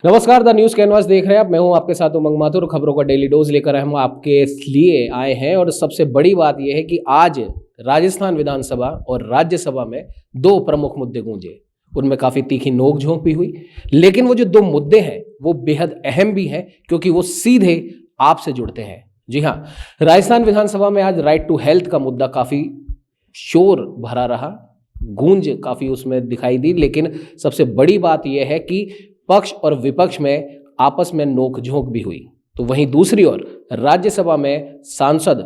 नमस्कार, the news canvas देख रहे हैं आप। मैं हूं आपके साथ उमंग माथुर। खबरों का डेली डोज लेकर हम आपके लिए आए हैं और सबसे बड़ी बात यह है कि आज राजस्थान विधानसभा और राज्यसभा में दो प्रमुख मुद्दे गूंजे। उनमें काफ़ी तीखी नोक-झोंक भी हुई, लेकिन वो जो दो मुद्दे हैं वो बेहद अहम भी हैं क्योंकि वो सीधे आपसे जुड़ते हैं। जी हाँ, राजस्थान विधानसभा में आज राइट टू हेल्थ का मुद्दा काफ़ी शोर भरा रहा, गूंज काफ़ी उसमें दिखाई दी। लेकिन सबसे बड़ी बात यह है कि पक्ष और विपक्ष में आपस में नोक-झोंक भी हुई। तो वहीं दूसरी ओर राज्यसभा में सांसद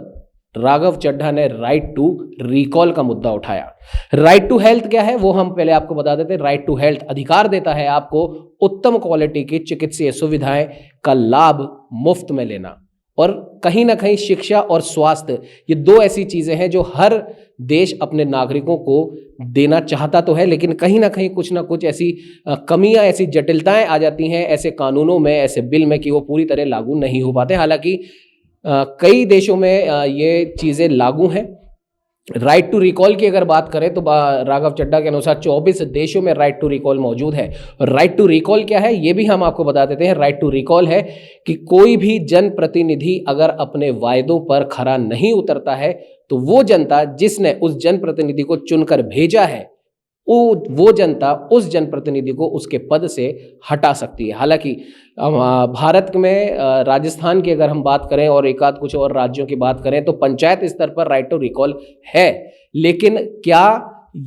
राघव चड्ढा ने राइट टू रिकॉल का मुद्दा उठाया। राइट टू हेल्थ क्या है वो हम पहले आपको बता देते हैं। राइट टू हेल्थ अधिकार देता है आपको उत्तम क्वालिटी की चिकित्सीय सुविधाएं का लाभ मुफ्त में लेना। और कहीं ना कहीं शिक्षा और स्वास्थ्य, ये दो ऐसी चीजें हैं जो हर देश अपने नागरिकों को देना चाहता तो है, लेकिन कहीं ना कुछ ऐसी कमियां, ऐसी जटिलताएं आ जाती हैं ऐसे कानूनों में, ऐसे बिल में कि वो पूरी तरह लागू नहीं हो पाते। हालांकि कई देशों में ये चीज़ें लागू हैं। राइट टू रिकॉल की अगर बात करें तो राघव चड्ढा के अनुसार 24 देशों में राइट टू रिकॉल मौजूद है। और राइट टू रिकॉल क्या है ये भी हम आपको बता देते हैं। राइट टू रिकॉल है कि कोई भी जनप्रतिनिधि अगर अपने वायदों पर खरा नहीं उतरता है तो वो जनता जिसने उस जनप्रतिनिधि को चुनकर भेजा है वो जनता उस जनप्रतिनिधि को उसके पद से हटा सकती है। हालांकि भारत में राजस्थान की अगर हम बात करें और एक आध कुछ और राज्यों की बात करें तो पंचायत स्तर पर राइट टू रिकॉल है। लेकिन क्या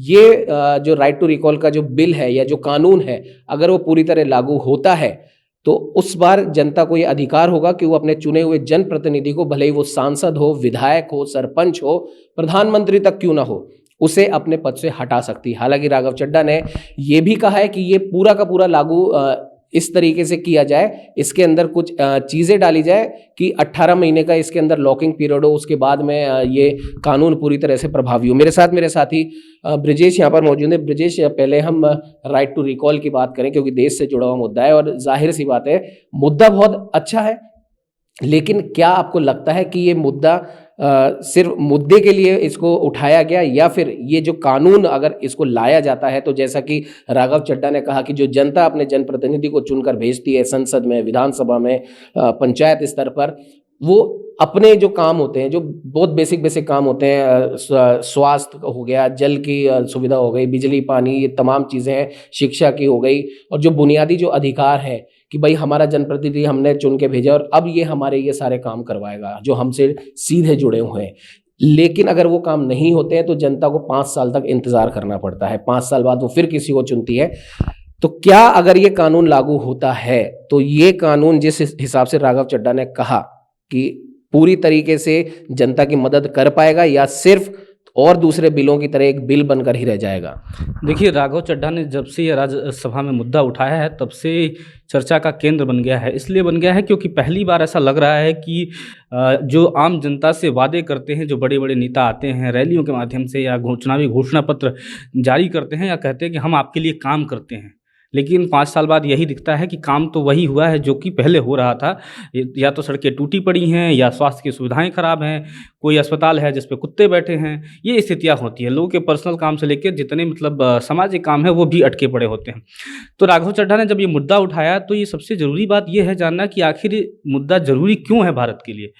ये जो राइट टू रिकॉल का जो बिल है या जो कानून है अगर वो पूरी तरह लागू होता है तो उस बार जनता को ये अधिकार होगा कि वो अपने चुने हुए जनप्रतिनिधि को, भले ही वो सांसद हो, विधायक हो, सरपंच हो, प्रधानमंत्री तक क्यों ना हो, उसे अपने पद से हटा सकती है। हालांकि राघव चड्ढा ने यह भी कहा है कि ये पूरा का पूरा लागू इस तरीके से किया जाए, इसके अंदर कुछ चीज़ें डाली जाए कि 18 महीने का इसके अंदर लॉकिंग पीरियड हो, उसके बाद में ये कानून पूरी तरह से प्रभावी हो। मेरे साथी ब्रिजेश यहाँ पर मौजूद है। ब्रिजेश, पहले हम राइट टू रिकॉल की बात करें क्योंकि देश से जुड़ा हुआ मुद्दा है और जाहिर सी बात है मुद्दा बहुत अच्छा है, लेकिन क्या आपको लगता है कि ये मुद्दा सिर्फ मुद्दे के लिए इसको उठाया गया या फिर ये जो कानून अगर इसको लाया जाता है तो जैसा कि राघव चड्ढा ने कहा कि जो जनता अपने जनप्रतिनिधि को चुनकर भेजती है संसद में, विधानसभा में, पंचायत स्तर पर, वो अपने जो काम होते हैं, जो बहुत बेसिक काम होते हैं, स्वास्थ्य हो गया, जल की सुविधा हो गई, बिजली पानी, ये तमाम चीज़ें हैं, शिक्षा की हो गई, और जो बुनियादी जो अधिकार है कि भाई हमारा जनप्रतिनिधि हमने चुन के भेजा और अब ये हमारे ये सारे काम करवाएगा जो हमसे सीधे जुड़े हुए हैं। लेकिन अगर वो काम नहीं होते हैं तो जनता को 5 साल तक इंतजार करना पड़ता है। 5 साल बाद वो फिर किसी को चुनती है। तो क्या अगर ये कानून लागू होता है तो ये कानून जिस हिसाब से राघव चड्ढा ने कहा कि पूरी तरीके से जनता की मदद कर पाएगा या सिर्फ और दूसरे बिलों की तरह एक बिल बनकर ही रह जाएगा? देखिए, राघव चड्ढा ने जब से ये राज्यसभा में मुद्दा उठाया है तब से चर्चा का केंद्र बन गया है। इसलिए बन गया है क्योंकि पहली बार ऐसा लग रहा है कि जो आम जनता से वादे करते हैं, जो बड़े बड़े नेता आते हैं रैलियों के माध्यम से या चुनावी घोषणा पत्र जारी करते हैं या कहते हैं कि हम आपके लिए काम करते हैं, लेकिन 5 साल बाद यही दिखता है कि काम तो वही हुआ है जो कि पहले हो रहा था। या तो सड़कें टूटी पड़ी हैं या स्वास्थ्य की सुविधाएं खराब हैं, कोई अस्पताल है जिस पे कुत्ते बैठे हैं, ये स्थितियां होती हैं। लोगों के पर्सनल काम से लेकर जितने सामाजिक काम है वो भी अटके पड़े होते हैं। तो राघव चड्ढा ने जब ये मुद्दा उठाया तो ये सबसे ज़रूरी बात ये है जानना कि आखिर मुद्दा ज़रूरी क्यों है भारत के लिए।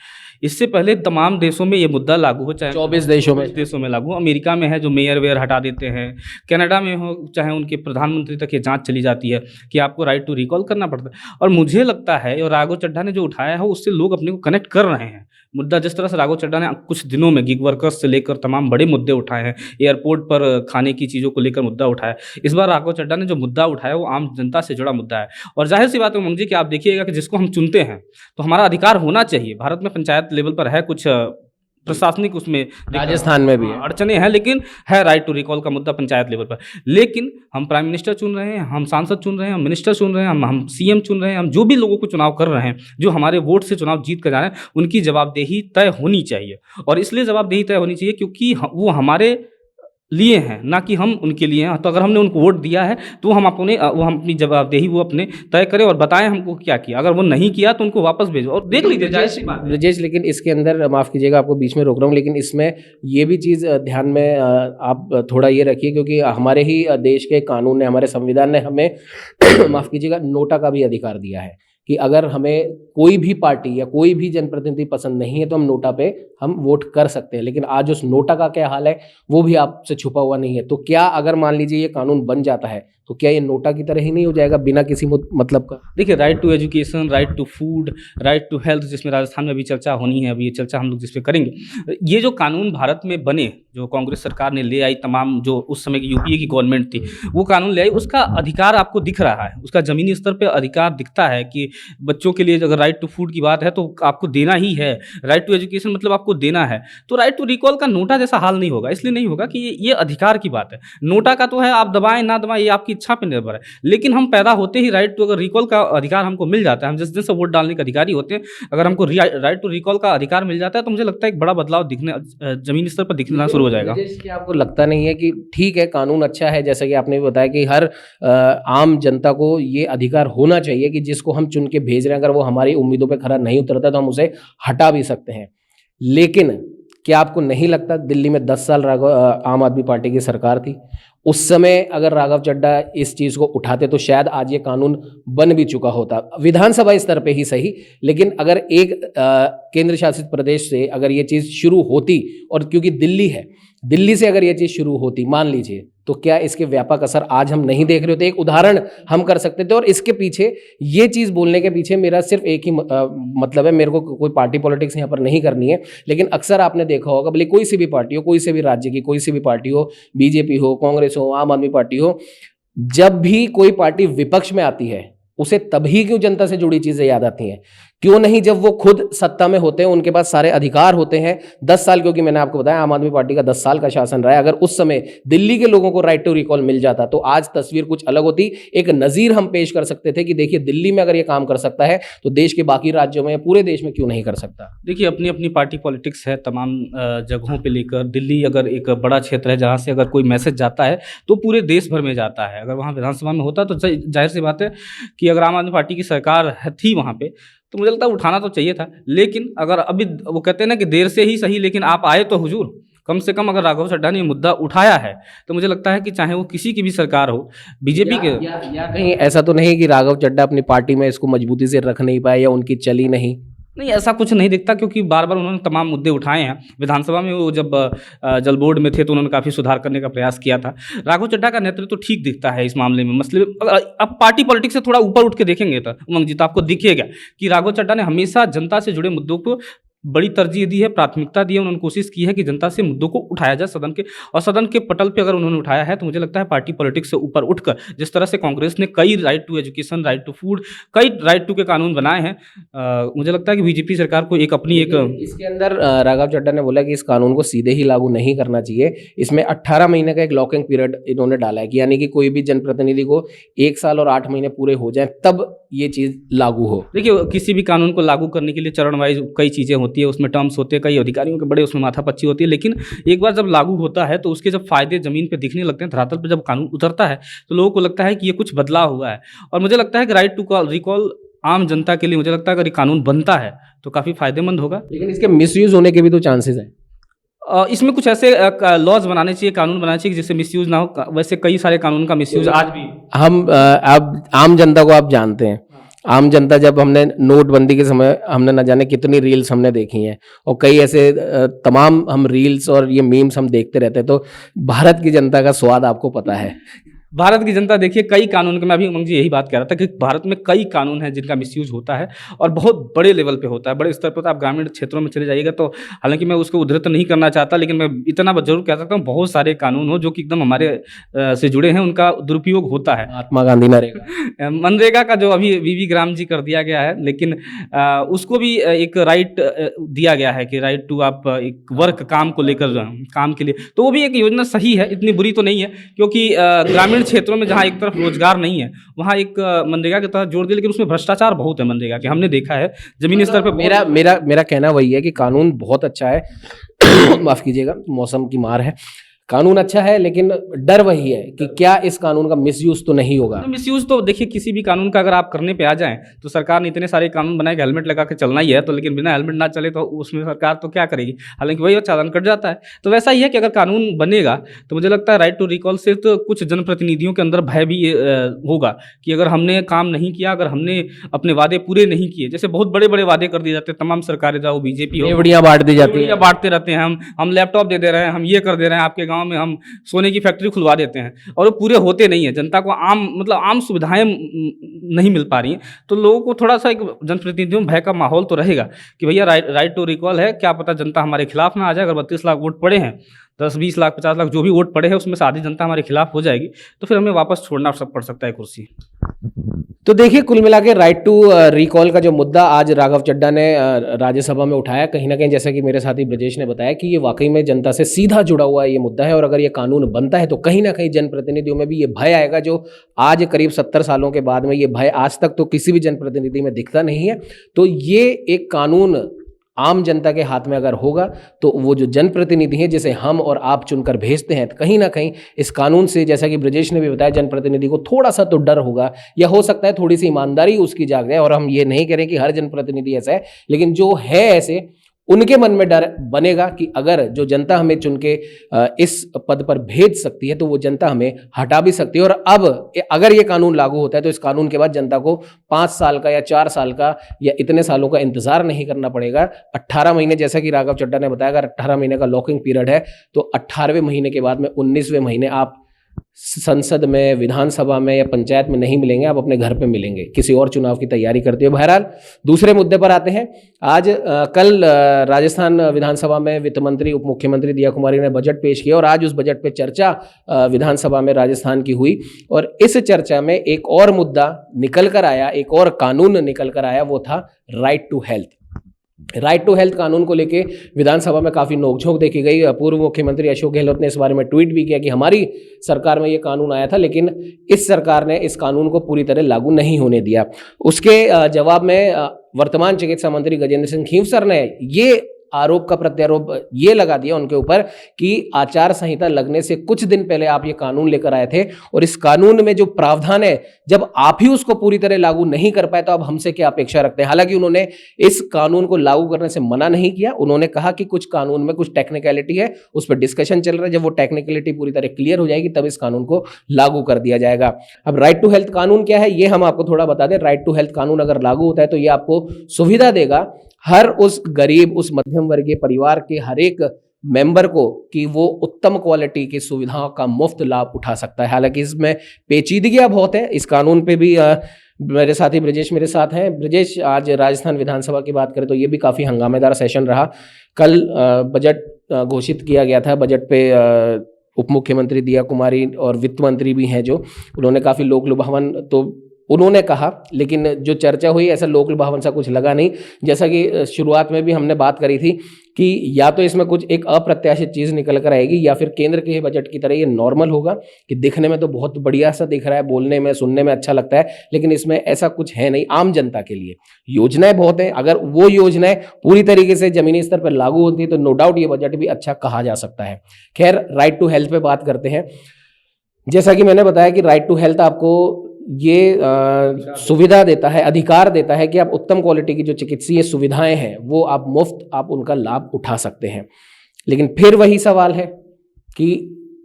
इससे पहले तमाम देशों में ये मुद्दा लागू हो, चाहे 24 देशों में लागू। अमेरिका में है जो मेयर वेयर हटा देते हैं, कनाडा में हो चाहे उनके प्रधानमंत्री तक ये जांच चली जाती है कि आपको राइट टू रिकॉल करना पड़ता है। और मुझे लगता है और राघव चड्ढा ने जो उठाया है उससे लोग अपने को कनेक्ट कर रहे हैं। मुद्दा जिस तरह से राघव चड्ढा ने कुछ दिनों में गिग वर्कर्स से लेकर तमाम बड़े मुद्दे उठाए हैं, एयरपोर्ट पर खाने की चीज़ों को लेकर मुद्दा उठाया, इस बार राघव चड्ढा ने जो मुद्दा उठाया वो आम जनता से जुड़ा मुद्दा है। और जाहिर सी बात है मंजी कि आप देखिएगा कि जिसको हम चुनते हैं तो हमारा अधिकार होना चाहिए। भारत में पंचायत लेवल पर है, कुछ प्रशासनिक उसमें राजस्थान में भी अड़चने हैं, लेकिन है राइट टू रिकॉल का मुद्दा पंचायत लेवल पर। लेकिन हम प्राइम मिनिस्टर चुन रहे हैं, हम सांसद चुन रहे हैं, हम मिनिस्टर चुन रहे हैं, हम सीएम चुन रहे हैं, हम जो भी लोगों को चुनाव कर रहे हैं, जो हमारे वोट से चुनाव जीत कर जा रहे हैं, उनकी जवाबदेही तय होनी चाहिए। और इसलिए जवाबदेही तय होनी चाहिए क्योंकि वो हमारे लिए हैं, ना कि हम उनके लिए हैं। तो अगर हमने उनको वोट दिया है तो हम अपनी जवाबदेही वो अपने तय करें और बताएं हमको क्या किया। अगर वो नहीं किया तो उनको वापस भेजो और देख लीजिए, जाहिर सी बात है। ब्रजेश, लेकिन इसके अंदर माफ़ कीजिएगा, आपको बीच में रोक रहा हूँ, लेकिन इसमें ये भी चीज़ ध्यान में आप थोड़ा ये रखिए, क्योंकि हमारे ही देश के कानून ने, हमारे संविधान ने हमें माफ़ कीजिएगा नोटा का भी अधिकार दिया है कि अगर हमें कोई भी पार्टी या कोई भी जनप्रतिनिधि पसंद नहीं है तो हम नोटा पे हम वोट कर सकते हैं। लेकिन आज उस नोटा का क्या हाल है वो भी आपसे छुपा हुआ नहीं है। तो क्या अगर मान लीजिए ये कानून बन जाता है तो क्या ये नोटा की तरह ही नहीं हो जाएगा बिना किसी मतलब का? देखिए, right to education, right to food, right to health, जिसमें राजस्थान में अभी चर्चा होनी है, अभी ये चर्चा हम लोग जिस पे करेंगे, ये जो कानून भारत में बने, जो कांग्रेस सरकार ने ले आई, तमाम जो उस समय की यूपीए की गवर्नमेंट थी वो कानून ले आई, उसका अधिकार आपको दिख रहा है, उसका ज़मीनी स्तर पे अधिकार दिखता है कि बच्चों के लिए अगर राइट टू फूड की बात है तो आपको देना ही है, राइट टू एजुकेशन मतलब आपको देना है। तो राइट टू रिकॉल का नोटा जैसा हाल नहीं होगा, इसलिए नहीं होगा कि ये अधिकार की बात है। नोटा का तो है, आप दबाएं ना दबाएं ये आपकी इच्छा पर निर्भर है, लेकिन हम पैदा होते ही राइट टू अगर रिकॉल का अधिकार हमको मिल जाता है, हम जिस दिन से वोट डालने के अधिकारी होते हैं, अगर हमको राइट टू रिकॉल का अधिकार मिल जाता है तो मुझे लगता है एक बड़ा बदलाव दिखने, जमीनी स्तर पर दिखना शुरू हो जाएगा। कि आपको लगता नहीं है कि ठीक है कानून अच्छा है, जैसा कि आपने भी बताया कि हर आम जनता को ये अधिकार होना चाहिए कि जिसको हम चुन के भेज रहे हैं अगर वो हमारी उम्मीदों पे खरा नहीं उतरता तो हम उसे हटा भी सकते हैं। लेकिन क्या आपको नहीं लगता दिल्ली में 10 साल आम आदमी पार्टी की सरकार थी, उस समय अगर राघव चड्ढा इस चीज़ को उठाते तो शायद आज ये कानून बन भी चुका होता, विधानसभा स्तर पे ही सही। लेकिन अगर एक केंद्र शासित प्रदेश से अगर ये चीज़ शुरू होती, और क्योंकि दिल्ली है, दिल्ली से अगर ये चीज़ शुरू होती मान लीजिए, तो क्या इसके व्यापक असर आज हम नहीं देख रहे होते? एक उदाहरण हम कर सकते थे। और इसके पीछे, ये चीज़ बोलने के पीछे मेरा सिर्फ एक ही मतलब है, मेरे को कोई पार्टी पॉलिटिक्स यहाँ पर नहीं करनी है, लेकिन अक्सर आपने देखा होगा, भले कोई सी भी पार्टी हो, कोई से भी राज्य की कोई सी भी पार्टी हो, बीजेपी हो, कांग्रेस हो, आम आदमी पार्टी हो, जब भी कोई पार्टी विपक्ष में आती है उसे तभी क्यों जनता से जुड़ी चीज़ें याद आती हैं? क्यों नहीं जब वो खुद सत्ता में होते हैं, उनके पास सारे अधिकार होते हैं। 10 साल, क्योंकि मैंने आपको बताया आम आदमी पार्टी का 10 साल का शासन रहा है। अगर उस समय दिल्ली के लोगों को राइट टू रिकॉल मिल जाता तो आज तस्वीर कुछ अलग होती। एक नज़ीर हम पेश कर सकते थे कि देखिए दिल्ली में अगर ये काम कर सकता है तो देश के बाकी राज्यों में, पूरे देश में क्यों नहीं कर सकता? देखिए, अपनी अपनी पार्टी पॉलिटिक्स है तमाम जगहों पे लेकर। दिल्ली अगर एक बड़ा क्षेत्र है जहाँ से अगर कोई मैसेज जाता है तो पूरे देश भर में जाता है। अगर वहाँ विधानसभा में होता तो जाहिर सी बात है कि अगर आम आदमी पार्टी की सरकार थी वहाँ पे तो मुझे लगता है उठाना तो चाहिए था। लेकिन अगर अभी वो कहते हैं ना कि देर से ही सही लेकिन आप आए तो हुजूर, कम से कम अगर राघव चड्ढा ने ये मुद्दा उठाया है तो मुझे लगता है कि चाहे वो किसी की भी सरकार हो, बीजेपी के या कहीं ऐसा तो नहीं कि राघव चड्ढा अपनी पार्टी में इसको मजबूती से रख नहीं पाए या उनकी चली नहीं? नहीं, ऐसा कुछ नहीं दिखता, क्योंकि बार बार उन्होंने तमाम मुद्दे उठाए हैं। विधानसभा में वो जब जल बोर्ड में थे तो उन्होंने काफ़ी सुधार करने का प्रयास किया था। राघव चड्ढा का नेतृत्व तो ठीक दिखता है इस मामले में। मसले अब पार्टी पॉलिटिक्स से थोड़ा ऊपर उठ के देखेंगे तो उमंग जी, तो आपको दिखेगा कि राघव चड्ढा ने हमेशा जनता से जुड़े मुद्दों को बड़ी तरजीह दी है, प्राथमिकता दी है। उन्होंने कोशिश की है कि जनता से मुद्दों को उठाया जाए सदन के, और सदन के पटल पे अगर उन्होंने उठाया है तो मुझे लगता है पार्टी पॉलिटिक्स से ऊपर उठकर, जिस तरह से कांग्रेस ने कई right to education, right to food, कई राइट टू के कानून बनाए हैं, मुझे लगता है कि बीजेपी सरकार को एक अपनी एक इसके अंदर राघव चड्ढा ने बोला कि इस कानून को सीधे ही लागू नहीं करना चाहिए, इसमें 18 महीने का एक लॉकिंग पीरियड इन्होंने डाला है कि यानी कि कोई भी जनप्रतिनिधि को 1 साल और 8 महीने पूरे हो जाए तब ये चीज़ लागू हो। देखिए, किसी भी कानून को लागू करने के लिए चरण वाइज कई चीज़ें होती है, उसमें टर्म्स होते हैं, कई अधिकारियों के बड़े उसमें माथापच्ची होती है। लेकिन एक बार जब लागू होता है तो उसके जब फायदे ज़मीन पे दिखने लगते हैं, धरातल पर जब कानून उतरता है तो लोगों को लगता है कि ये कुछ बदलाव हुआ है। और मुझे लगता है कि राइट टू रिकॉल आम जनता के लिए, मुझे लगता है अगर ये कानून बनता है तो काफ़ी फायदेमंद होगा। लेकिन इसके मिसयूज होने के भी तो चांसेस हैं। इसमें कुछ ऐसे लॉज बनाने चाहिए, कानून बनाने चाहिए जिससे मिसयूज ना हो। वैसे कई सारे कानून का मिसयूज आज भी हम अब आम जनता को आप जानते हैं, आम जनता, जब हमने नोटबंदी के समय हमने न जाने कितनी रील्स हमने देखी हैं और कई ऐसे तमाम हम रील्स और ये मीम्स हम देखते रहते हैं, तो भारत की जनता का स्वाद आपको पता है। भारत की जनता देखिए कई कानून के, मैं अभी उमंग जी यही बात कह रहा था कि भारत में कई कानून हैं जिनका मिसयूज होता है और बहुत बड़े लेवल पे होता है, बड़े स्तर पर होता है। आप ग्रामीण क्षेत्रों में चले जाइएगा तो, हालांकि मैं उसको उद्धृत नहीं करना चाहता, लेकिन मैं इतना जरूर कह सकता हूँ बहुत सारे कानून हो जो कि एकदम हमारे से जुड़े हैं, उनका दुरुपयोग होता है। महात्मा गांधी नरेगा, मनरेगा का जो अभी वीवी ग्राम जी कर दिया गया है, लेकिन उसको भी एक राइट दिया गया है कि राइट टू आप एक वर्क, काम को लेकर, काम के लिए, तो वो भी एक योजना सही है, इतनी बुरी तो नहीं है। क्योंकि ग्रामीण क्षेत्रों में जहाँ एक तरफ रोजगार नहीं है वहाँ एक मनरेगा के तहत जोड़ दिया, लेकिन उसमें भ्रष्टाचार बहुत है मनरेगा के, हमने देखा है जमीनी स्तर पर। मेरा कहना वही है कि कानून बहुत अच्छा है माफ कीजिएगा, मौसम की मार है, कानून अच्छा है, लेकिन डर वही है कि क्या इस कानून का मिसयूज तो नहीं होगा। मिसयूज तो देखिए, किसी भी कानून का अगर आप करने पे आ जाएं तो सरकार ने इतने सारे कानून बनाए कि हेलमेट लगा के चलना ही है, तो लेकिन बिना हेलमेट ना चले तो उसमें सरकार तो क्या करेगी, हालांकि वही चालान कट जाता है। तो वैसा ही है कि अगर कानून बनेगा तो मुझे लगता है राइट टू रिकॉल से तो कुछ जनप्रतिनिधियों के अंदर भय भी होगा कि अगर हमने काम नहीं किया, अगर हमने अपने वादे पूरे नहीं किए, जैसे बहुत बड़े बड़े वादे कर दिए जाते हैं तमाम सरकारें, चाहे वो बीजेपी हो, रेवड़ियां बांट दी जाती है, बांटते रहते हैं, हम लैपटॉप दे रहे हैं, हम ये कर दे रहे हैं, आपके गाँव में हम सोने की फैक्ट्री खुलवा देते हैं, और वो पूरे होते नहीं है। जनता को आम सुविधाएं नहीं मिल पा रही हैं, तो लोगों को थोड़ा सा एक जनप्रतिनिधियों में भय का माहौल तो रहेगा कि भैया राइट टू रिकॉल है, क्या पता जनता हमारे खिलाफ ना आ जाए। अगर 32 लाख वोट पड़े हैं, 10-20 लाख 50 लाख जो भी वोट पड़े हैं, उसमें से आधी जनता हमारे खिलाफ हो जाएगी, तो फिर हमें वापस छोड़ना पड़ सकता है कुर्सी। तो देखिए, कुल मिला के राइट टू रिकॉल का जो मुद्दा आज राघव चड्ढा ने राज्यसभा में उठाया, कहीं ना कहीं जैसा कि मेरे साथी ब्रजेश ने बताया कि ये वाकई में जनता से सीधा जुड़ा हुआ ये मुद्दा है, और अगर ये कानून बनता है तो कहीं ना कहीं जनप्रतिनिधियों में भी ये भय आएगा, जो आज करीब 70 सालों के बाद में ये भय आज तक तो किसी भी जनप्रतिनिधि में दिखता नहीं है। तो ये एक कानून आम जनता के हाथ में अगर होगा तो वो जो जनप्रतिनिधि है जिसे हम और आप चुनकर भेजते हैं, तो कहीं ना कहीं इस कानून से, जैसा कि ब्रजेश ने भी बताया, जनप्रतिनिधि को थोड़ा सा तो डर होगा, या हो सकता है थोड़ी सी ईमानदारी उसकी जाग जाए। और हम ये नहीं करें कि हर जनप्रतिनिधि ऐसा है, लेकिन जो है ऐसे, उनके मन में डर बनेगा कि अगर जो जनता हमें चुन के इस पद पर भेज सकती है तो वो जनता हमें हटा भी सकती है। और अब अगर ये कानून लागू होता है तो इस कानून के बाद जनता को 5 साल का या 4 साल का या इतने सालों का इंतजार नहीं करना पड़ेगा। 18 महीने, जैसा कि राघव चड्ढा ने बताया, अगर 18 महीने का लॉकिंग पीरियड है तो 18वें महीने के बाद में 19वें महीने आप संसद में, विधानसभा में या पंचायत में नहीं मिलेंगे, आप अपने घर पे मिलेंगे किसी और चुनाव की तैयारी करते हो। बहरहाल, दूसरे मुद्दे पर आते हैं। आज कल राजस्थान विधानसभा में वित्त मंत्री, उप मुख्यमंत्री दिया कुमारी ने बजट पेश किया, और आज उस बजट पे चर्चा विधानसभा में राजस्थान की हुई, और इस चर्चा में एक और मुद्दा निकल कर आया, एक और कानून निकल कर आया, वो था right to health. Right to health कानून को लेके विधानसभा में काफी नोकझोंक देखी गई। पूर्व मुख्यमंत्री अशोक गहलोत ने इस बारे में ट्वीट भी किया कि हमारी सरकार में ये कानून आया था, लेकिन इस सरकार ने इस कानून को पूरी तरह लागू नहीं होने दिया। उसके जवाब में वर्तमान चिकित्सा मंत्री गजेंद्र सिंह खींवसर ने ये आरोप का प्रत्यारोप ये लगा दिया उनके ऊपर कि आचार संहिता लगने से कुछ दिन पहले आप ये कानून लेकर आए थे, और इस कानून में जो प्रावधान है, जब आप ही उसको पूरी तरह लागू नहीं कर पाए तो अब हमसे क्या अपेक्षा रखते हैं। हालांकि उन्होंने इस कानून को लागू करने से मना नहीं किया, उन्होंने कहा कि कुछ कानून में कुछ टेक्निकलिटी है, उस पर डिस्कशन चल रहा है, जब वो टेक्निकलिटी पूरी तरह क्लियर हो जाएगी तब इस कानून को लागू कर दिया जाएगा। अब राइट टू हेल्थ कानून क्या है ये हम आपको थोड़ा बता दें। राइट टू हेल्थ कानून अगर लागू होता है तो ये आपको सुविधा देगा हर उस गरीब, उस मध्यम वर्गीय परिवार के हर एक मेंबर को, कि वो उत्तम क्वालिटी की सुविधाओं का मुफ्त लाभ उठा सकता है। हालांकि इसमें पेचीदगियां बहुत है, इस कानून पे भी मेरे साथी ब्रजेश मेरे साथ हैं। ब्रजेश, आज राजस्थान विधानसभा की बात करें तो ये भी काफ़ी हंगामेदार सेशन रहा। कल बजट घोषित किया गया था। बजट पे उप मुख्यमंत्री दिया कुमारी और वित्त मंत्री भी हैं, जो उन्होंने काफ़ी लोक लुभावन तो उन्होंने कहा, लेकिन जो चर्चा हुई ऐसा लोक लुभावन सा कुछ लगा नहीं। जैसा कि शुरुआत में भी हमने बात करी थी कि या तो इसमें कुछ एक अप्रत्याशित चीज़ निकल कर आएगी, या फिर केंद्र के बजट की तरह ये नॉर्मल होगा कि दिखने में तो बहुत बढ़िया सा दिख रहा है, बोलने में, सुनने में अच्छा लगता है, लेकिन इसमें ऐसा कुछ है नहीं। आम जनता के लिए योजनाएं बहुत हैं, अगर वो योजनाएं पूरी तरीके से जमीनी स्तर पर लागू होती है तो नो डाउट ये बजट भी अच्छा कहा जा सकता है। खैर, राइट टू हेल्थ पे बात करते हैं। जैसा कि मैंने बताया कि राइट टू हेल्थ आपको ये सुविधा देता है, अधिकार देता है कि आप उत्तम क्वालिटी की जो चिकित्सीय सुविधाएं हैं वो आप मुफ्त, आप उनका लाभ उठा सकते हैं। लेकिन फिर वही सवाल है कि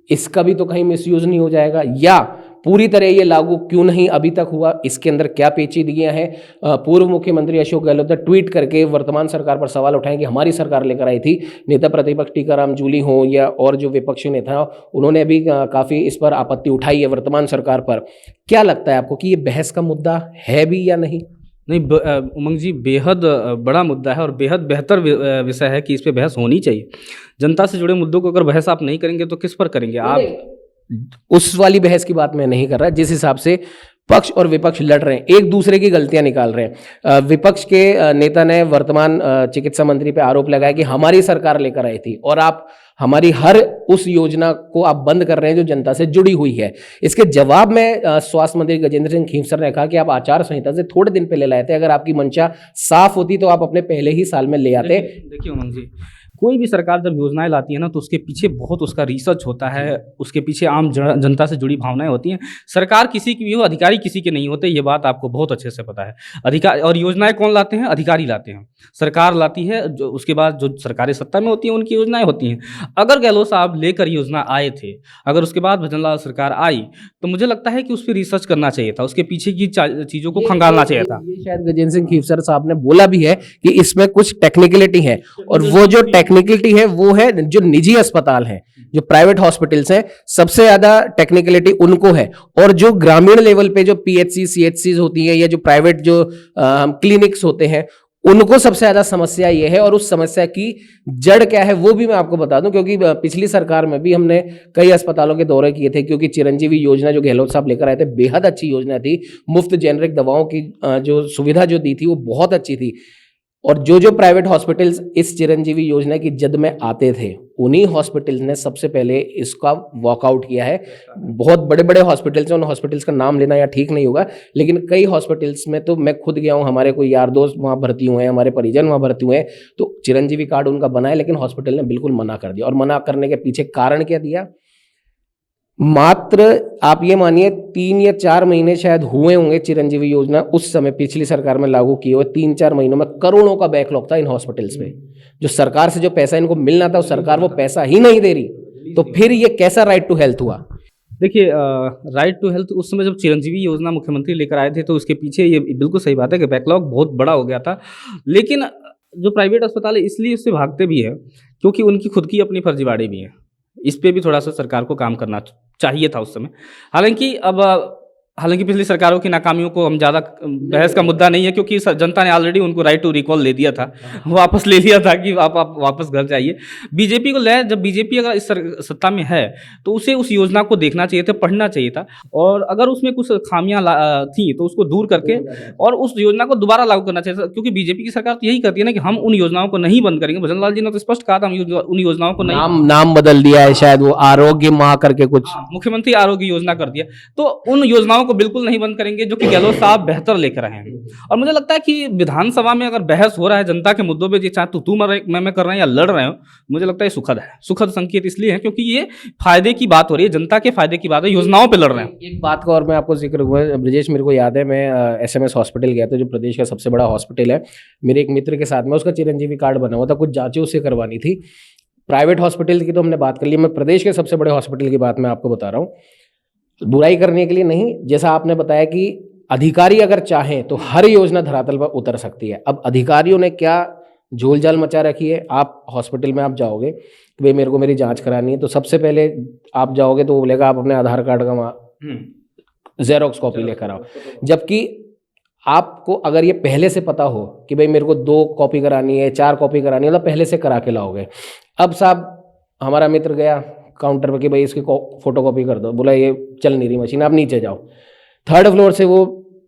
इसका भी तो कहीं मिसयूज नहीं हो जाएगा, या पूरी तरह ये लागू क्यों नहीं अभी तक हुआ, इसके अंदर क्या पेचीदगियां हैं। पूर्व मुख्यमंत्री अशोक गहलोत ने ट्वीट करके वर्तमान सरकार पर सवाल उठाए कि हमारी सरकार लेकर आई थी। नेता प्रतिपक्ष टीकाराम जूली हों या और जो विपक्षी नेता, उन्होंने भी काफ़ी इस पर आपत्ति उठाई है वर्तमान सरकार पर। क्या लगता है आपको कि ये बहस का मुद्दा है भी या नहीं? नहीं, उमंग जी, बेहद बड़ा मुद्दा है और बेहद बेहतर विषय है कि इस पे बहस होनी चाहिए। जनता से जुड़े मुद्दों को अगर बहस आप नहीं करेंगे तो किस पर करेंगे आप? उस वाली बहस की बात मैं नहीं कर रहा, जिस हिसाब से पक्ष और विपक्ष लड़ रहे हैं, एक दूसरे की गलतियां निकाल रहे हैं। विपक्ष के नेता ने वर्तमान चिकित्सा मंत्री पे आरोप लगाया कि हमारी सरकार लेकर आई थी और आप हमारी हर उस योजना को आप बंद कर रहे हैं जो जनता से जुड़ी हुई है। इसके जवाब में स्वास्थ्य मंत्री गजेंद्र सिंह खींवसर ने कहा कि आप आचार संहिता से थोड़े दिन पहले लाए थे, अगर आपकी मंशा साफ होती तो आप अपने पहले ही साल में ले आते। देखिए उमंग जी, कोई भी सरकार जब योजनाएं लाती है ना, तो उसके पीछे बहुत उसका रिसर्च होता है, उसके पीछे आम जनता से जुड़ी भावनाएं होती हैं। सरकार किसी की भी हो, अधिकारी किसी के नहीं होते, ये बात आपको बहुत अच्छे से पता है। अधिकारी और योजनाएं कौन लाते हैं? अधिकारी लाते हैं, सरकार लाती है। जो उसके बाद जो सरकारें सत्ता में होती हैं उनकी योजनाएं होती हैं। अगर गहलोत साहब लेकर योजना आए थे, अगर उसके बाद भजनलाल सरकार आई, तो मुझे लगता है कि उस पर रिसर्च करना चाहिए था, उसके पीछे की चीज़ों को खंगालना चाहिए था। ये शायद गजेंद्र सिंह खीवसर साहब ने बोला भी है कि इसमें कुछ टेक्निकलिटी है, और वो जो टेक्निकलिटी है वो है जो निजी अस्पताल है, जो प्राइवेट हॉस्पिटल्स हैं, सबसे ज्यादा टेक्निकलिटी उनको है। और जो ग्रामीण लेवल पे जो पीएचसी सीएचसी होती है, या जो प्राइवेट जो क्लिनिक्स होते हैं, उनको सबसे ज्यादा समस्या ये है। और उस समस्या की जड़ क्या है वो भी मैं आपको बता दूं, क्योंकि पिछली सरकार में भी हमने कई अस्पतालों के दौरे किए थे, क्योंकि चिरंजीवी योजना जो गहलोत साहब लेकर आए थे बेहद अच्छी योजना थी। मुफ्त जेनरिक दवाओं की जो सुविधा जो दी थी वो बहुत अच्छी थी। और जो प्राइवेट हॉस्पिटल्स इस चिरंजीवी योजना की जद में आते थे, उन्हीं हॉस्पिटल्स ने सबसे पहले इसका वॉकआउट किया है। बहुत बड़े बड़े हॉस्पिटल्स हैं, उन हॉस्पिटल्स का नाम लेना या ठीक नहीं होगा, लेकिन कई हॉस्पिटल्स में तो मैं खुद गया हूं, हमारे कोई यार दोस्त वहां भर्ती हुए हैं, हमारे परिजन वहां भर्ती हुए हैं, तो चिरंजीवी कार्ड उनका बना है, लेकिन हॉस्पिटल ने बिल्कुल मना कर दिया। और मना करने के पीछे कारण क्या दिया? मात्र आप ये मानिए 3 या 4 महीने शायद हुए होंगे चिरंजीवी योजना उस समय पिछली सरकार में लागू किए हुए। 3-4 महीनों में करोड़ों का बैकलॉग था इन हॉस्पिटल्स में। जो सरकार से जो पैसा इनको मिलना था, वो सरकार वो पैसा ही नहीं दे रही, तो फिर ये कैसा राइट टू हेल्थ हुआ? देखिए, राइट टू हेल्थ उस समय जब चिरंजीवी योजना मुख्यमंत्री लेकर आए थे, तो उसके पीछे ये बिल्कुल सही बात है कि बैकलॉग बहुत बड़ा हो गया था। लेकिन जो प्राइवेट अस्पताल है इसलिए उससे भागते भी है क्योंकि उनकी खुद की अपनी फर्जीवाड़े भी हैं। इस पे भी थोड़ा सा सरकार को काम करना चाहिए था उस समय। हालांकि पिछली सरकारों की नाकामियों को हम ज़्यादा बहस का मुद्दा नहीं है, क्योंकि जनता ने ऑलरेडी उनको राइट टू रिकॉल ले दिया था, वापस ले लिया था कि आप वापस घर जाइए। बीजेपी को जब बीजेपी अगर इस सत्ता में है तो उसे उस योजना को देखना चाहिए था, पढ़ना चाहिए था, और अगर उसमें कुछ खामियां थी तो उसको दूर करके और उस योजना को दोबारा लागू करना चाहिए था। क्योंकि बीजेपी की सरकार तो यही करती है ना कि हम उन योजनाओं को नहीं बंद करेंगे। भजनलाल जी ने तो स्पष्ट कहा था हम उन योजनाओं को नहीं, नाम बदल दिया है शायद, वो आरोग्य माह करके कुछ मुख्यमंत्री आरोग्य योजना कर दिया, तो उन योजनाओं को बिल्कुल नहीं बंद करेंगे जो कि गहलोत साहब बेहतर लेकर आए हैं। और मुझे लगता है कि विधानसभा में अगर बहस हो रहा है जनता के मुद्दों पे, चाहे तू मैं कर रहे हैं या लड़ रहे हो, मुझे लगता है सुखद है। सुखद संकेत इसलिए है क्योंकि ये फायदे की बात हो रही है, जनता के फायदे की बात है, योजनाओं पे लड़ रहे हैं। एक बात का और मैं आपको जिक्र हुआ, ब्रजेश, मेरे को याद है मैं SMS हॉस्पिटल गया था, जो प्रदेश का सबसे बड़ा हॉस्पिटल है। मेरे एक मित्र के साथ में उसका चिरंजीवी कार्ड बना हुआ था, कुछ जांचें उससे करवानी थी। प्राइवेट हॉस्पिटल की तो हमने बात कर ली, मैं प्रदेश के सबसे बड़े हॉस्पिटल की बात मैं आपको बता रहा हूँ, बुराई करने के लिए नहीं। जैसा आपने बताया कि अधिकारी अगर चाहें तो हर योजना धरातल पर उतर सकती है। अब अधिकारियों ने क्या झोल झाल मचा रखी है? आप हॉस्पिटल में आप जाओगे कि भाई मेरे को मेरी जांच करानी है, तो सबसे पहले आप जाओगे तो वो बोलेगा आप अपने आधार कार्ड का जेरोक्स कॉपी लेकर आओ। जबकि आपको अगर ये पहले से पता हो कि भाई मेरे को 2 कॉपी करानी है, 4 कॉपी करानी है, तो पहले से करा के लाओगे। अब साहब हमारा मित्र गया काउंटर पर कि भाई इसकी फोटो कॉपी कर दो, बोला ये चल नहीं रही मशीन, आप नीचे जाओ। 3rd फ्लोर से वो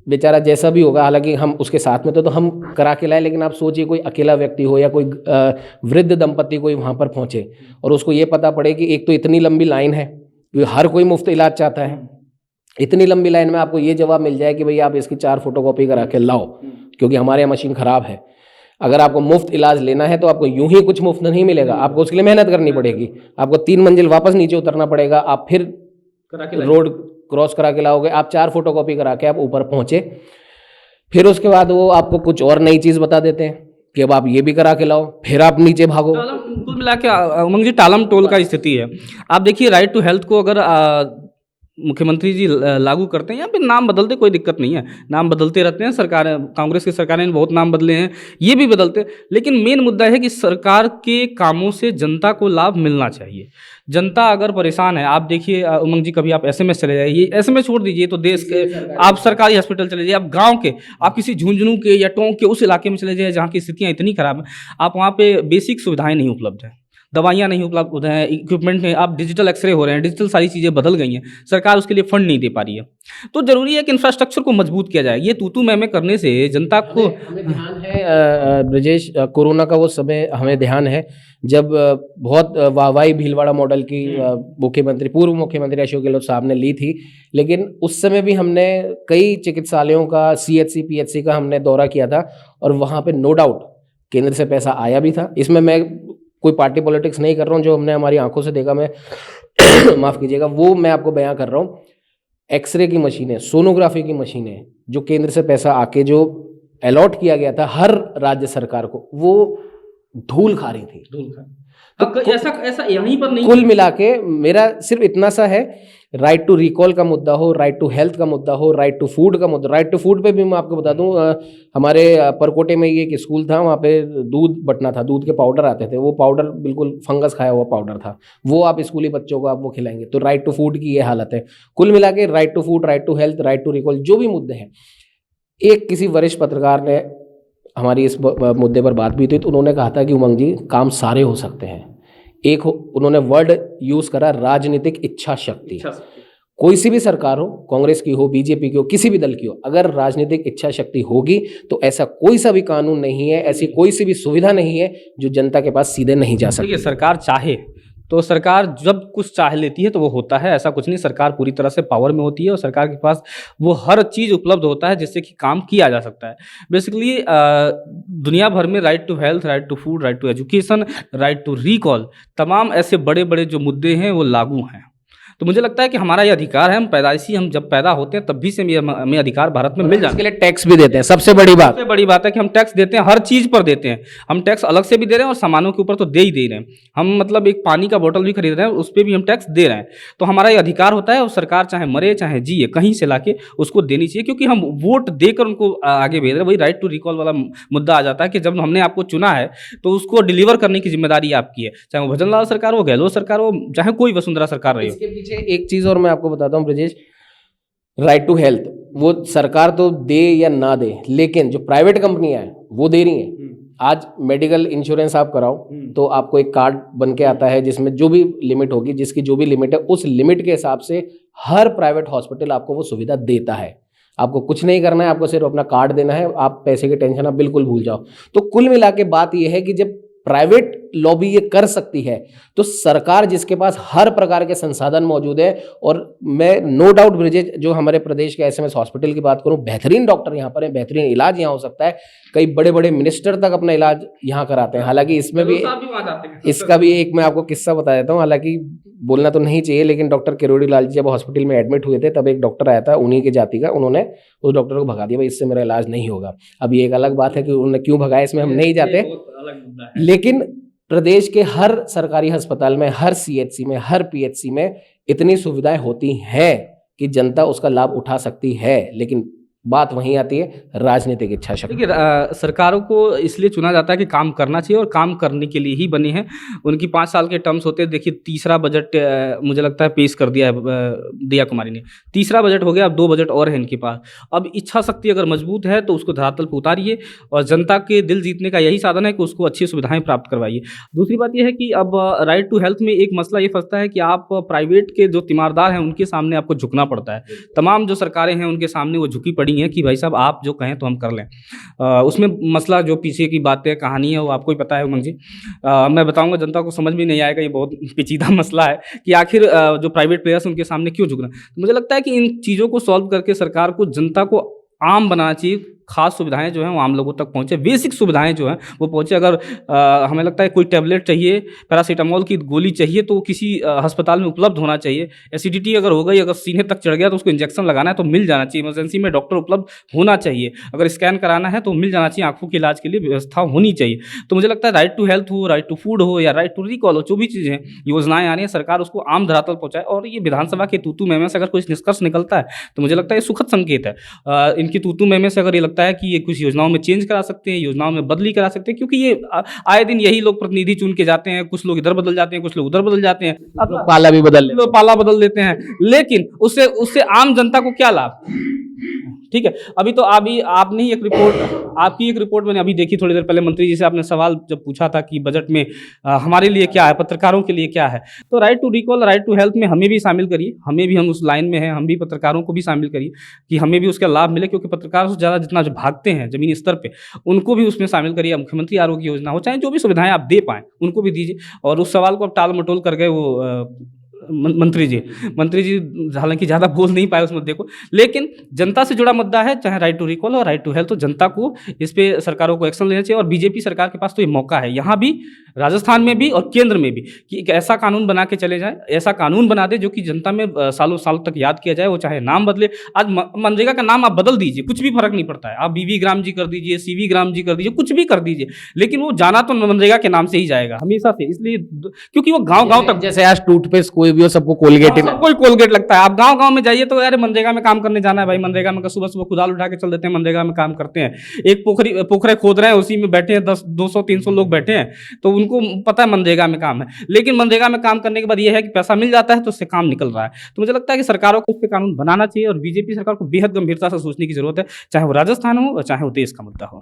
बेचारा जैसा भी होगा, हालांकि हम उसके साथ में तो हम करा के लाए, लेकिन आप सोचिए कोई अकेला व्यक्ति हो या कोई वृद्ध दंपति कोई वहाँ पर पहुँचे और उसको ये पता पड़े कि एक तो इतनी लंबी लाइन है, हर कोई मुफ्त इलाज चाहता है, इतनी लंबी लाइन में आपको ये जवाब मिल जाए कि भाई आप इसकी 4 फोटोकॉपी करा के लाओ क्योंकि हमारे यहाँ मशीन खराब है। अगर आपको मुफ्त इलाज लेना है तो आपको यूं ही कुछ मुफ्त नहीं मिलेगा, आपको उसके लिए मेहनत करनी पड़ेगी, आपको 3 मंजिल वापस नीचे उतरना पड़ेगा, आप फिर रोड क्रॉस करा के लाओगे, आप 4 फोटोकॉपी करा के आप ऊपर पहुंचे, फिर उसके बाद वो आपको कुछ और नई चीज बता देते हैं कि अब आप ये भी करा के लाओ, फिर आप नीचे भागो। कुल मिला के उमंग जी टालम टोल का स्थिति है। आप देखिए राइट टू हेल्थ को अगर मुख्यमंत्री जी लागू करते हैं या फिर नाम बदलते, कोई दिक्कत नहीं है, नाम बदलते रहते हैं, सरकारें कांग्रेस की सरकारें बहुत नाम बदले हैं, ये भी बदलते, लेकिन मेन मुद्दा है कि सरकार के कामों से जनता को लाभ मिलना चाहिए। जनता अगर परेशान है, आप देखिए उमंग जी, कभी आप SMS चले जाइए, SMS छोड़ दीजिए तो देश के आप सरकारी हॉस्पिटल चले जाइए, आप गांव के, आप किसी झुंझुनू के या टोंक के उस इलाके में चले जाइए जहाँ की स्थितियाँ इतनी खराब हैं, आप वहाँ पे बेसिक सुविधाएं नहीं उपलब्ध हैं, दवाइयाँ नहीं उपलब्ध हैं, इक्विपमेंट नहीं, आप डिजिटल एक्सरे हो रहे हैं, डिजिटल सारी चीज़ें बदल गई हैं, सरकार उसके लिए फंड नहीं दे पा रही है। तो जरूरी है कि इंफ्रास्ट्रक्चर को मजबूत किया जाए। ये तू मैं करने से जनता को हमें ध्यान है ब्रजेश, कोरोना का वो समय हमें ध्यान है जब बहुत वाहवाही भीलवाड़ा मॉडल की मुख्यमंत्री पूर्व मुख्यमंत्री अशोक गहलोत साहब ने ली थी, लेकिन उस समय भी हमने कई चिकित्सालयों का CHC PHC का हमने दौरा किया था और वहाँ पे नो डाउट केंद्र से पैसा आया भी था। इसमें मैं कोई पार्टी पॉलिटिक्स नहीं कर रहा हूँ, जो हमने हमारी आंखों से देखा, मैं माफ़ कीजिएगा, वो मैं आपको बयां कर रहा हूँ। एक्सरे की मशीनें, सोनोग्राफी की मशीनें, जो केंद्र से पैसा आके जो अलॉट किया गया था हर राज्य सरकार को, वो धूल खा रही थी। धूल खा अब ऐसा ऐसा यहीं पर नहीं। कुल मिला के मेरा सिर्फ इतना सा है, राइट टू रिकॉल का मुद्दा हो, राइट टू हेल्थ का मुद्दा हो, राइट टू फूड का मुद्दा। राइट टू फूड पे भी मैं आपको बता दूं, हमारे परकोटे में ये एक स्कूल था, वहाँ पे दूध बटना था, दूध के पाउडर आते थे, वो पाउडर बिल्कुल फंगस खाया हुआ पाउडर था, वो आप स्कूली बच्चों को आप वो खिलाएंगे। तो राइट टू फूड की ये हालत है। कुल मिला के right to food, right to health, right to recall, जो भी मुद्दे हैं, एक किसी वरिष्ठ पत्रकार ने हमारी इस मुद्दे पर बात भी थी, तो उन्होंने कहा था कि उमंग जी, काम सारे हो सकते हैं। एक उन्होंने वर्ड यूज करा, राजनीतिक इच्छा शक्ति। कोई सी भी सरकार हो, कांग्रेस की हो, बीजेपी की हो, किसी भी दल की हो, अगर राजनीतिक इच्छा शक्ति होगी तो ऐसा कोई सा भी कानून नहीं है, ऐसी कोई सी भी सुविधा नहीं है जो जनता के पास सीधे नहीं जा सकती। सरकार चाहे तो सरकार जब कुछ चाह लेती है तो वो होता है, ऐसा कुछ नहीं। सरकार पूरी तरह से पावर में होती है और सरकार के पास वो हर चीज़ उपलब्ध होता है जिससे कि काम किया जा सकता है। बेसिकली दुनिया भर में right to health, right to food, right to education, right to recall, तमाम ऐसे बड़े बड़े जो मुद्दे हैं वो लागू हैं। तो मुझे लगता है कि हमारा ये अधिकार है, हम जब पैदा होते हैं तब भी से हमें अधिकार भारत में मिल जाता है। इसके लिए टैक्स भी देते हैं। सबसे बड़ी बात है कि हम टैक्स देते हैं, हर चीज़ पर देते हैं। हम टैक्स अलग से भी दे रहे हैं और सामानों के ऊपर तो दे ही दे रहे हैं। हम मतलब एक पानी का बोतल भी खरीद रहे हैं, उस पर भी हम टैक्स दे रहे हैं। तो हमारा ये अधिकार होता है और सरकार चाहे मरे चाहे जिए, कहीं से लाके उसको देनी चाहिए, क्योंकि हम वोट देकर उनको आगे भेज रहे हैं। वही राइट टू रिकॉल वाला मुद्दा आ जाता है कि जब हमने आपको चुना है तो उसको डिलीवर करने की जिम्मेदारी आपकी है, चाहे वो भजनलाल सरकार हो, गहलोत सरकार हो, चाहे कोई वसुंधरा सरकार रही हो। इसके पीछे एक चीज़ और मैं आपको बताता हूँ ब्रजेश, राइट टू हेल्थ, वो सरकार तो दे या ना दे, लेकिन जो प्राइवेट कंपनियां हैं वो दे रही हैं। आज मेडिकल इंश्योरेंस आप कराओ तो आपको एक कार्ड बन के आता है जिसमें जो भी लिमिट होगी, जिसकी जो भी लिमिट है, उस लिमिट के हिसाब से हर प्राइवेट हॉस्पिटल आपको वो सुविधा देता है। आपको कुछ नहीं करना है, आपको सिर्फ अपना कार्ड देना है, आप पैसे की टेंशन आप बिल्कुल भूल जाओ। तो कुल मिला के बात यह है कि जब प्राइवेट लॉबी ये कर सकती है तो सरकार, जिसके पास हर प्रकार के संसाधन मौजूद है, और मैं नो डाउट ब्रिजेश, जो हमारे प्रदेश के एसएमएस हॉस्पिटल की बात करूं, बेहतरीन डॉक्टर यहाँ पर है, बेहतरीन इलाज यहाँ हो सकता है। कई बड़े बड़े मिनिस्टर तक अपना इलाज यहाँ कराते हैं। हालांकि इसमें भी इसका भी एक मैं आपको किस्सा बता देता हूँ, हालांकि बोलना तो नहीं चाहिए, लेकिन डॉक्टर किरोड़ी लाल जी जब हॉस्पिटल में एडमिट हुए थे तब एक डॉक्टर आया था उन्हीं की जाति का, उन्होंने उस डॉक्टर को भगा दिया, भाई इससे मेरा इलाज नहीं होगा। अब ये एक अलग बात है कि उन्होंने क्यों भगाया, इसमें हम नहीं जाते, लेकिन प्रदेश के हर सरकारी अस्पताल में, हर सीएचसी में, हर पीएचसी में इतनी सुविधाएं होती हैं कि जनता उसका लाभ उठा सकती है। लेकिन बात वहीं आती है, राजनीतिक इच्छा शक्ति। देखिए, सरकारों को इसलिए चुना जाता है कि काम करना चाहिए और काम करने के लिए ही बने हैं। उनकी 5 साल के टर्म्स होते हैं। देखिए, तीसरा बजट मुझे लगता है पेश कर दिया है दिया कुमारी ने। तीसरा बजट हो गया, अब 2 बजट और हैं इनके पास। अब इच्छा शक्ति अगर मजबूत है तो उसको धरातल पर उतारिए और जनता के दिल जीतने का यही साधन है कि उसको अच्छी सुविधाएं प्राप्त करवाइए। दूसरी बात यह है कि अब राइट टू हेल्थ में एक मसला ये फंसता है कि आप प्राइवेट के जो तीमारदार हैं उनके सामने आपको झुकना पड़ता है। तमाम जो सरकारें हैं उनके सामने वो झुकी पड़ी हैं कि भाई साहब आप जो कहें तो हम कर लें। उसमें मसला जो पीछे की बातें कहानी है वो आपको ही पता है उमंग जी। मैं बताऊंगा, जनता को समझ में नहीं आएगा, ये बहुत पेचीदा मसला है कि आखिर जो प्राइवेट प्लेयर्स उनके सामने क्यों झुकना। तो मुझे लगता है कि इन चीज़ों को सॉल्व करके सरकार को जनता को आम बनाना चाहिए। खास सुविधाएं जो हैं वो आम लोगों तक पहुंचे, बेसिक सुविधाएं जो हैं वो पहुंचे। अगर हमें लगता है कोई टैबलेट चाहिए, पैरासीटामोल की गोली चाहिए तो किसी अस्पताल में उपलब्ध होना चाहिए। एसिडिटी अगर हो गई, अगर सीने तक चढ़ गया तो उसको इंजेक्शन लगाना है तो मिल जाना चाहिए। इमरजेंसी में डॉक्टर उपलब्ध होना चाहिए। अगर स्कैन कराना है तो मिल जाना चाहिए। आंखों के इलाज के लिए व्यवस्था होनी चाहिए। तो मुझे लगता है राइट टू हेल्थ हो, राइट टू फूड हो या राइट टू रिकॉल हो, जो भी चीज़ें योजनाएं आ रही हैं, सरकार उसको आम धरातल पहुँचाए। और ये विधानसभा के तूतू में से अगर कुछ निष्कर्ष निकलता है तो मुझे लगता है ये सुखद संकेत है। इनकी तूतू में से अगर ये लगता है कि ये कुछ योजनाओं में चेंज करा सकते हैं, योजनाओं में बदली करा सकते हैं, क्योंकि ये आए दिन यही लोग प्रतिनिधि चुन के जाते हैं। कुछ लोग इधर बदल जाते हैं, कुछ लोग उधर बदल जाते हैं, पाला भी बदल देते हैं। लेकिन उससे आम जनता को क्या लाभ? ठीक है, अभी तो आपने ही आपकी एक रिपोर्ट मैंने अभी देखी थोड़ी देर पहले। मंत्री जी से आपने सवाल जब पूछा था कि बजट में हमारे लिए क्या है, पत्रकारों के लिए क्या है, तो right to recall, right to health में हमें भी शामिल करिए। हमें भी, हम उस लाइन में हैं, हम भी पत्रकारों को भी शामिल करिए कि हमें भी उसका लाभ मिले, क्योंकि पत्रकारों से ज़्यादा जितना जो भागते हैं ज़मीनी स्तर पर, उनको भी उसमें शामिल करिए। मुख्यमंत्री आरोग्य योजना हो, चाहे जो भी सुविधाएं आप दे पाएँ उनको भी दीजिए। और उस सवाल को आप टाल मटोल कर गए वो मंत्री जी हालांकि ज़्यादा बोल नहीं पाए उस मुद्दे को, लेकिन जनता से जुड़ा मुद्दा है, चाहे राइट टू रिकॉल और राइट टू हेल्थ, तो जनता को इस पे सरकारों को एक्शन लेना चाहिए। और बीजेपी सरकार के पास तो ये मौका है, यहाँ भी राजस्थान में भी और केंद्र में भी, कि एक ऐसा कानून बना के चले जाए, ऐसा कानून बना दे जो कि जनता में सालों साल तक याद किया जाए। वो चाहे नाम बदले, आज मनरेगा का नाम आप बदल दीजिए, कुछ भी फर्क नहीं पड़ता है। आप बीवी ग्राम जी कर दीजिए, सीवी ग्राम जी कर दीजिए, कुछ भी कर दीजिए, लेकिन वो जाना तो मनरेगा के नाम से ही जाएगा हमेशा से। इसलिए क्योंकि वो गाँव गाँव तक, जैसे आज टूथपेस्ट कोई भी हो सबको कोलगेट ही कोई कोलगेट लगता है। आप गांव गांव में जाइए तो यार मनरेगा में काम करने जाना है भाई, मनरेगा में सुबह सुबह कुदाल उठा के चल देते हैं, मनरेगा में काम करते हैं। एक पोखरे खोद रहे हैं, उसी में बैठे हैं 10 200 300 लोग बैठे हैं, तो उनको पता है मनरेगा में काम है। लेकिन मनरेगा में काम करने के बाद यह है कि पैसा मिल जाता है तो उससे काम निकल रहा है। तो मुझे लगता है कि सरकारों को इस पर कानून बनाना चाहिए और बीजेपी सरकार को बेहद गंभीरता से सोचने की जरूरत है, चाहे वो राजस्थान हो और चाहे वो देश का मुद्दा हो।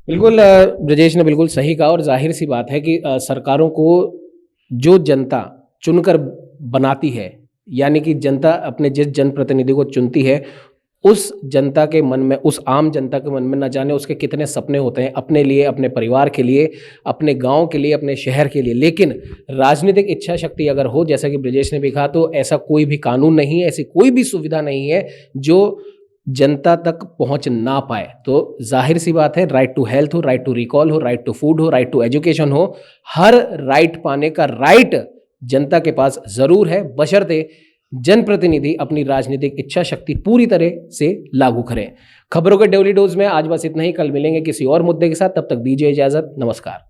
बिल्कुल ब्रजेश ने बिल्कुल सही कहा, और जाहिर सी बात है कि सरकारों को जो जनता चुनकर बनाती है, यानी कि जनता अपने जिस जनप्रतिनिधि को चुनती है, उस जनता के मन में, उस आम जनता के मन में न जाने उसके कितने सपने होते हैं अपने लिए, अपने परिवार के लिए, अपने गांव के लिए, अपने शहर के लिए। लेकिन राजनीतिक इच्छा शक्ति अगर हो, जैसा कि ब्रजेश ने भी कहा, तो ऐसा कोई भी कानून नहीं है, ऐसी कोई भी सुविधा नहीं है जो जनता तक पहुंच ना पाए। तो जाहिर सी बात है, राइट टू हेल्थ हो, राइट टू रिकॉल हो, राइट टू फूड हो, राइट टू एजुकेशन हो, हर राइट पाने का राइट जनता के पास जरूर है, बशर्ते जनप्रतिनिधि अपनी राजनीतिक इच्छा शक्ति पूरी तरह से लागू करें। खबरों के डेली डोज में आज बस इतना ही। कल मिलेंगे किसी और मुद्दे के साथ, तब तक दीजिए इजाजत। नमस्कार।